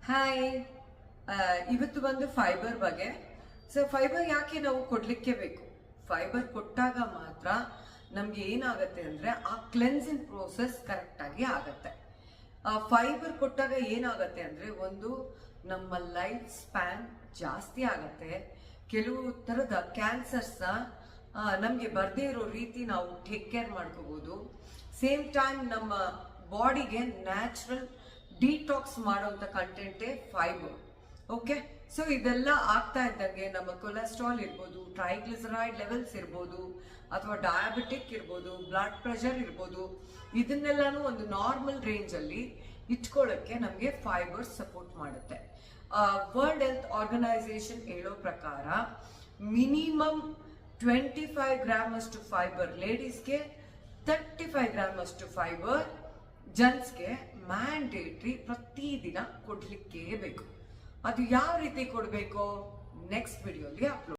Hi, ಇವತ್ತು ಬಂದು fibre ಬಗ್ಗೆ. ಸೊ ಫೈಬರ್ ಯಾಕೆ ನಾವು ಕೊಡ್ಲಿಕ್ಕೆ ಬೇಕು? ಫೈಬರ್ ಕೊಟ್ಟಾಗ ಮಾತ್ರ ನಮ್ಗೆ ಏನಾಗತ್ತೆ ಅಂದ್ರೆ ಆ ಕ್ಲೆನ್ಸಿಂಗ್ ಪ್ರೋಸೆಸ್ ಕರೆಕ್ಟ್ ಆಗಿ ಆಗತ್ತೆ. ಫೈಬರ್ ಕೊಟ್ಟಾಗ ಏನಾಗತ್ತೆ ಅಂದ್ರೆ ಒಂದು ನಮ್ಮ ಲೈಫ್ ಸ್ಪ್ಯಾನ್ ಜಾಸ್ತಿ ಆಗತ್ತೆ. ಕೆಲವು ತರದ ಕ್ಯಾನ್ಸರ್ಸ್ನ ನಮ್ಗೆ ಬರ್ದೇ ಇರೋ ರೀತಿ ನಾವು ಟೇಕ್ ಕೇರ್ ಮಾಡ್ಕೋಬಹುದು. ಸೇಮ್ ಟೈಮ್ ನಮ್ಮ ಬಾಡಿಗೆ ನ್ಯಾಚುರಲ್ ಡಿಟಾಕ್ಸ್ ಮಾಡೋಂಥ ಕಂಟೆಂಟೇ ಫೈಬರ್. ಓಕೆ, ಸೊ ಇದೆಲ್ಲ ಆಗ್ತಾ ಇದ್ದಂಗೆ ನಮ್ಮ ಕೊಲೆಸ್ಟ್ರಾಲ್ ಇರ್ಬೋದು, ಟ್ರೈಗ್ಲಿಸರೈಡ್ ಲೆವೆಲ್ಸ್ ಇರ್ಬೋದು, ಅಥವಾ ಡಯಾಬಿಟಿಕ್ ಇರ್ಬೋದು, ಬ್ಲಡ್ ಪ್ರೆಷರ್ ಇರ್ಬೋದು, ಇದನ್ನೆಲ್ಲಾನು ಒಂದು ನಾರ್ಮಲ್ ರೇಂಜ್ ಅಲ್ಲಿ ಇಟ್ಕೊಳ್ಳೋಕ್ಕೆ ನಮಗೆ ಫೈಬರ್ ಸಪೋರ್ಟ್ ಮಾಡುತ್ತೆ. ವರ್ಲ್ಡ್ ಹೆಲ್ತ್ ಆರ್ಗನೈಸೇಷನ್ ಹೇಳೋ ಪ್ರಕಾರ ಮಿನಿಮಮ್ 25 ಗ್ರಾಮ್ ಅಷ್ಟು ಫೈಬರ್ ಲೇಡೀಸ್ಗೆ, 35 ಗ್ರಾಮ್ ಅಷ್ಟು ಫೈಬರ್ ಜೆಂಟ್ಸ್ಗೆ ಮ್ಯಾಂಡೇಟ್ರಿ ಪ್ರತಿದಿನ ಕೊಡ್ಲಿಕ್ಕೆ ಬೇಕು. ಅದು ಯಾವ ರೀತಿ ಕೊಡಬೇಕು ನೆಕ್ಸ್ಟ್ ವಿಡಿಯೋಲಿ ಅಪ್ಲೋಡ್